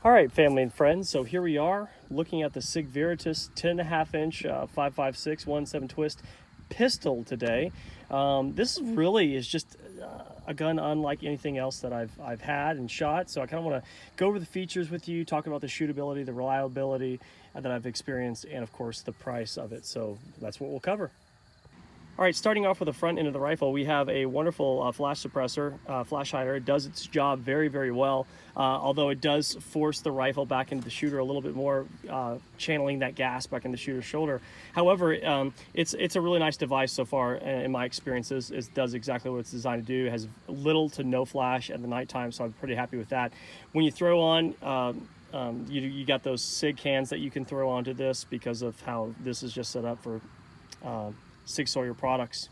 All right, family and friends, so here we are looking at the Sig Veritas 10.5 inch 5.56 1.7 twist pistol today. This really is just a gun unlike anything else that I've had and shot, so I kind of want to go over the features with you, talk about the shootability, the reliability that I've experienced, and of course the price of it. So that's what we'll cover. All right, starting off with the front end of the rifle, we have a wonderful flash suppressor, flash hider. It does its job very, very well, although it does force the rifle back into the shooter a little bit more, channeling that gas back in the shooter's shoulder. However, it's a really nice device so far, in my experiences. It does exactly what it's designed to do. It has little to no flash at the nighttime, so I'm pretty happy with that. When you throw on, you got those SIG cans that you can throw onto this because of how this is just set up for Sig Sauer products.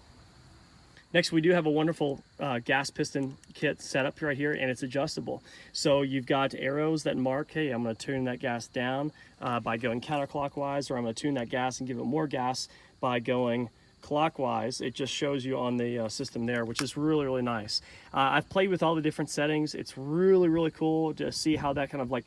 Next, we do have a wonderful gas piston kit set up right here, and it's adjustable. So you've got arrows that mark, hey, I'm going to tune that gas down by going counterclockwise, or I'm going to tune that gas and give it more gas by going clockwise. It just shows you on the system there, which is really, really nice. I've played with all the different settings. It's really, really cool to see how that kind of like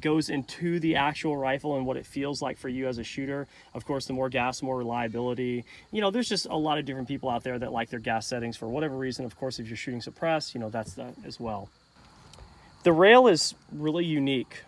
goes into the actual rifle and what it feels like for you as a shooter. Of course, the more gas, the more reliability. You know, there's just a lot of different people out there that like their gas settings for whatever reason. Of course, if you're shooting suppress, you know, that's that as well. The rail is really unique.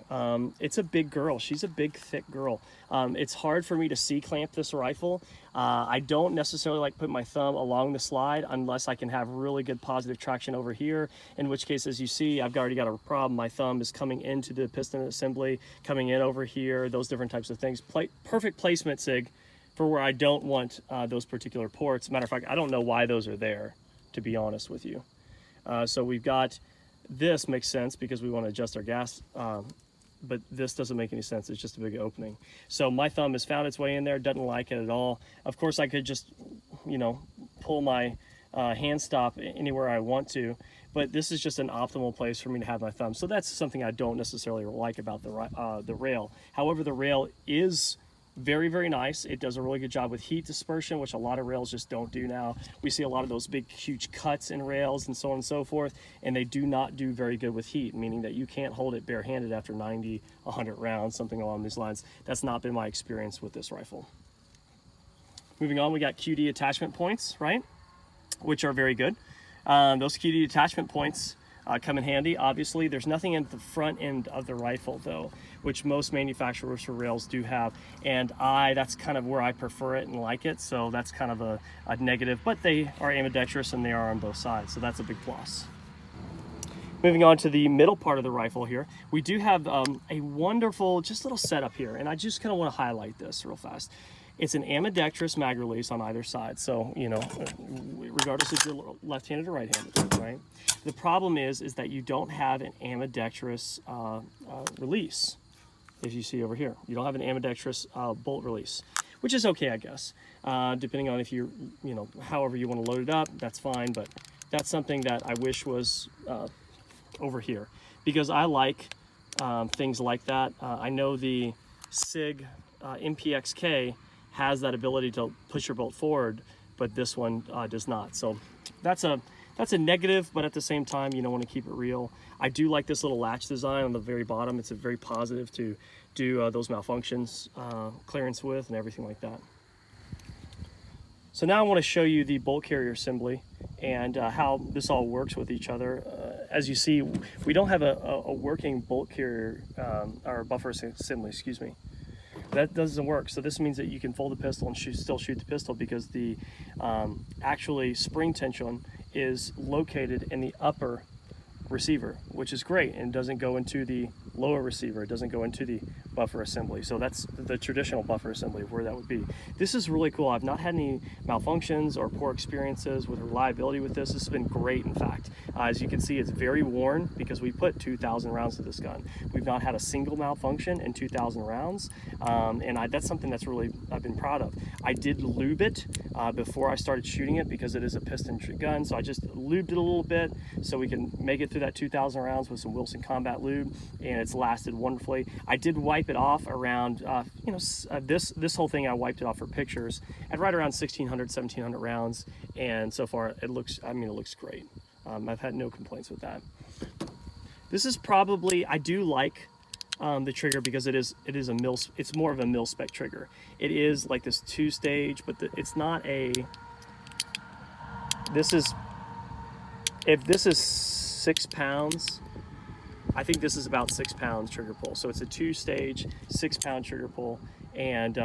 It's a big girl. She's a big, thick girl. It's hard for me to C-clamp this rifle. I don't necessarily like put my thumb along the slide unless I can have really good positive traction over here, in which case, as you see, I've already got a problem. My thumb is coming into the piston assembly, coming in over here, those different types of things. Perfect placement, Sig, for where I don't want those particular ports. Matter of fact, I don't know why those are there, to be honest with you. So we've got, this makes sense because we want to adjust our gas, but this doesn't make any sense. It's just a big opening. So my thumb has found its way in there, doesn't like it at all. Of course, I could just, you know, pull my hand stop anywhere I want to, but this is just an optimal place for me to have my thumb. So that's something I don't necessarily like about the rail. However, the rail is very, very nice. It does a really good job with heat dispersion, which a lot of rails just don't do now. We see a lot of those big, huge cuts in rails and so on and so forth, and they do not do very good with heat, meaning that you can't hold it barehanded after 90, 100 rounds, something along these lines. That's not been my experience with this rifle. Moving on, we got QD attachment points, right? Which are very good. Those QD attachment points come in handy. Obviously, there's nothing at the front end of the rifle though, which most manufacturers for rails do have, and that's kind of where I prefer it and like it, so that's kind of a negative, but they are ambidextrous and they are on both sides, so that's a big plus. Moving on to the middle part of the rifle here, we do have a wonderful just little setup here, and I just kind of want to highlight this real fast. It's an ambidextrous mag release on either side, so, you know, regardless if you're left-handed or right-handed, right? The problem is that you don't have an ambidextrous release, as you see over here. You don't have an ambidextrous bolt release, which is okay, I guess. Depending on if you know, however you want to load it up, that's fine, but that's something that I wish was over here, because I like things like that. I know the SIG MPXK has that ability to push your bolt forward, but this one does not. So that's a negative, but at the same time, you don't want to keep it real. I do like this little latch design on the very bottom. It's a very positive to do those malfunctions clearance with and everything like that. So now I want to show you the bolt carrier assembly and how this all works with each other. As you see, we don't have a working bolt carrier or buffer assembly, excuse me. That doesn't work. So this means that you can fold the pistol and still shoot the pistol, because the actually spring tension is located in the upper receiver, which is great, and doesn't go into the lower receiver. It doesn't go into the buffer assembly. So that's the traditional buffer assembly of where that would be. This is really cool. I've not had any malfunctions or poor experiences with reliability with this. This has been great, in fact. As you can see, it's very worn because we put 2,000 rounds to this gun. We've not had a single malfunction in 2,000 rounds, and that's something that's really I've been proud of. I did lube it before I started shooting it because it is a piston gun, so I just lubed it a little bit so we can make it through that 2,000 rounds with some Wilson Combat lube, and it's lasted wonderfully. I did wipe it off around, this whole thing I wiped it off for pictures at right around 1,600, 1,700 rounds, and so far it looks great. I've had no complaints with that. This is probably, I do like the trigger because it is a mil, it's more of a mil spec trigger. It is like this 2-stage, but it's not a, if this is 6 pounds, I think this is about 6 pounds trigger pull. So it's a 2-stage, 6-pound trigger pull, and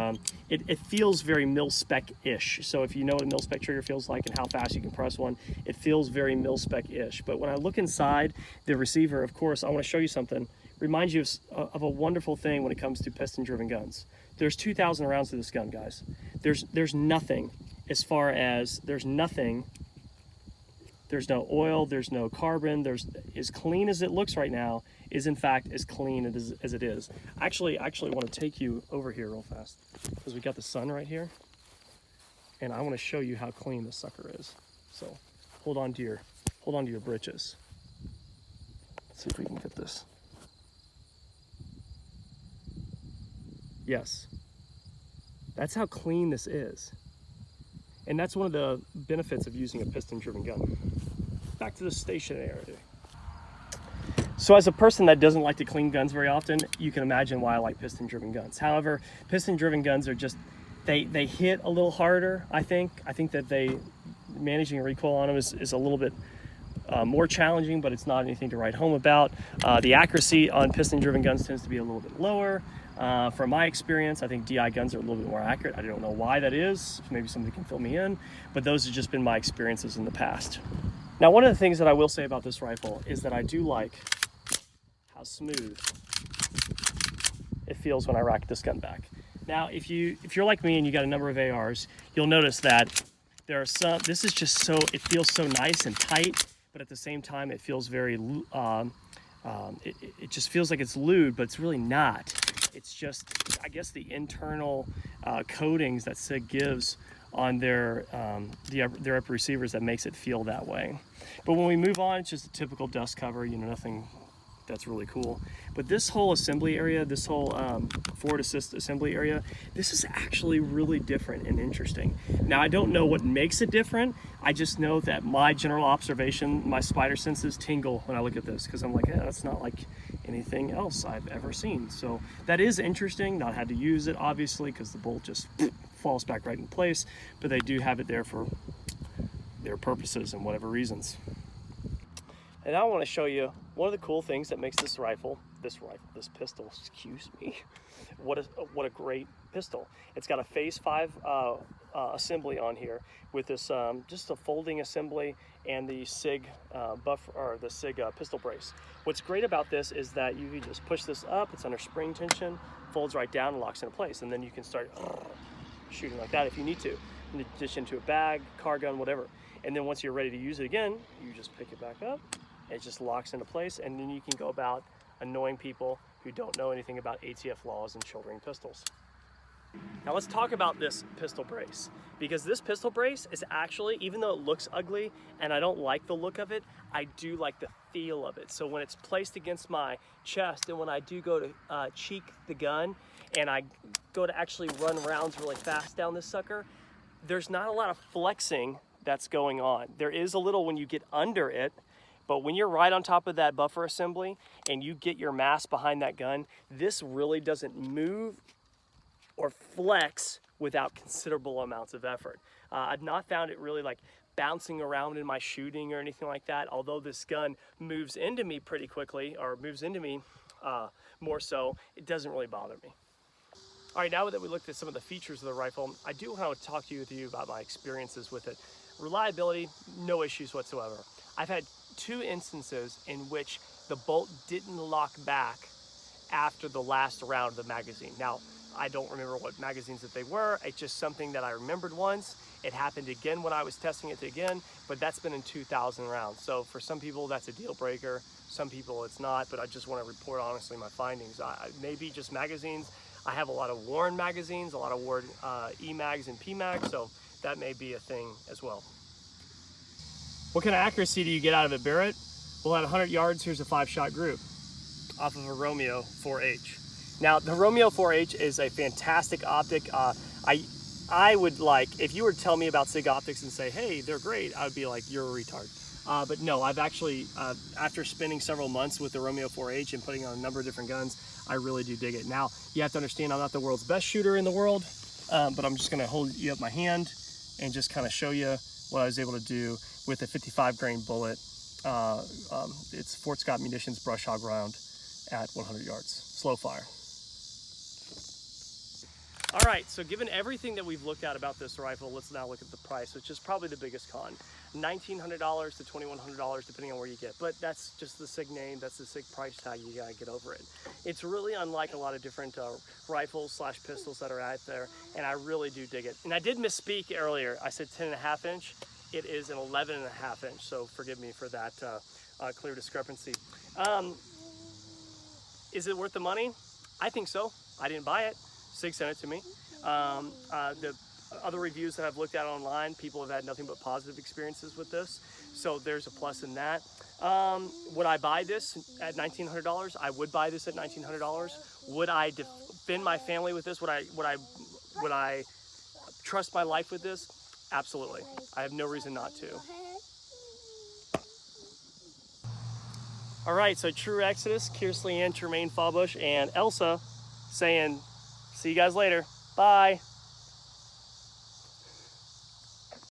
it feels very mil-spec-ish. So if you know what a mil-spec trigger feels like and how fast you can press one, it feels very mil-spec-ish. But when I look inside the receiver, of course, I want to show you something. Reminds you of a wonderful thing when it comes to piston-driven guns. There's 2,000 rounds to this gun, guys. There's nothing as far as, there's nothing. There's no oil, there's no carbon, there's as clean as it looks right now is in fact as clean as it is. I actually want to take you over here real fast because we got the sun right here, and I want to show you how clean this sucker is. So hold on to your britches. Let's see if we can get this. Yes, that's how clean this is. And that's one of the benefits of using a piston-driven gun. Back to the stationary. So as a person that doesn't like to clean guns very often, you can imagine why I like piston-driven guns. However, piston-driven guns are just, they hit a little harder, I think. I think that managing a recoil on them is a little bit more challenging, but it's not anything to write home about. The accuracy on piston-driven guns tends to be a little bit lower. From my experience, I think DI guns are a little bit more accurate. I don't know why that is. Maybe somebody can fill me in, but those have just been my experiences in the past. Now, one of the things that I will say about this rifle is that I do like how smooth it feels when I rack this gun back. Now, if you're like me and you got a number of ARs, you'll notice that there are some, this is just so, it feels so nice and tight, but at the same time, it feels very, it just feels like it's lubed, but it's really not. It's just, I guess, the internal coatings that SIG gives on their upper receivers that makes it feel that way. But when we move on, it's just a typical dust cover, nothing that's really cool. But this whole assembly area, this whole forward assist assembly area, this is actually really different and interesting. Now, I don't know what makes it different. I just know that my general observation, my spider senses tingle when I look at this, because I'm like, yeah, that's not like anything else I've ever seen. So that is interesting. Not had to use it, obviously, because the bolt just falls back right in place, but they do have it there for their purposes and whatever reasons. And now I want to show you one of the cool things that makes this pistol, excuse me, what a great pistol. It's got a phase 5 assembly on here with this just a folding assembly and the SIG buffer, or the SIG pistol brace. What's great about this is that you can just push this up, it's under spring tension, folds right down and locks into place, and then you can start shooting like that if you need to, in addition to a bag, car gun, whatever. And then once you're ready to use it again, you just pick it back up. It just locks into place, and then you can go about annoying people who don't know anything about ATF laws and shouldering pistols. Now let's talk about this pistol brace, because this pistol brace is actually, even though it looks ugly and I don't like the look of it, I do like the feel of it. So when it's placed against my chest, and when I do go to cheek the gun and I go to actually run rounds really fast down this sucker, there's not a lot of flexing that's going on. There is a little when you get under it, but when you're right on top of that buffer assembly and you get your mass behind that gun, this really doesn't move or flex without considerable amounts of effort. I've not found it really like bouncing around in my shooting or anything like that, although this gun moves into me pretty quickly, or moves into me more so, it doesn't really bother me. All right, now that we looked at some of the features of the rifle, I do want to talk to you about my experiences with it. Reliability, no issues whatsoever. I've had two instances in which the bolt didn't lock back after the last round of the magazine. Now, I don't remember what magazines that they were. It's just something that I remembered once. It happened again when I was testing it again, but that's been in 2,000 rounds. So for some people, that's a deal breaker. Some people it's not, but I just want to report honestly my findings. Maybe just magazines. I have a lot of worn magazines, a lot of worn E-mags and P-mags, so that may be a thing as well. What kind of accuracy do you get out of it, Barrett? Well, at 100 yards, here's a 5-shot group off of a Romeo 4H. Now, the Romeo 4H is a fantastic optic. I would like, if you were to tell me about SIG optics and say, hey, they're great, I would be like, you're a retard. But no, I've actually, after spending several months with the Romeo 4H and putting on a number of different guns, I really do dig it. Now, you have to understand I'm not the world's best shooter in the world, but I'm just gonna hold you up my hand and just kind of show you what I was able to do with a 55 grain bullet. It's Fort Scott Munitions brush hog round at 100 yards, slow fire. All right, so given everything that we've looked at about this rifle, let's now look at the price, which is probably the biggest con. $1,900 to $2,100 depending on where you get, but that's just the SIG name, that's the SIG price tag, you gotta get over it. It's really unlike a lot of different rifles slash pistols that are out there, and I really do dig it. And I did misspeak earlier, I said 10.5 inch, it is an 11.5 inch, so forgive me for that clear discrepancy. Is it worth the money? I think so. I didn't buy it. SIG sent it to me. The other reviews that I've looked at online, people have had nothing but positive experiences with this. So there's a plus in that. Would I buy this at $1,900? I would buy this at $1,900. Would I defend my family with this? Would I trust my life with this? Absolutely. I have no reason not to. All right, so True Exodus, Kearsley Ann, Tremaine Fawbush, and Elsa saying, see you guys later. Bye.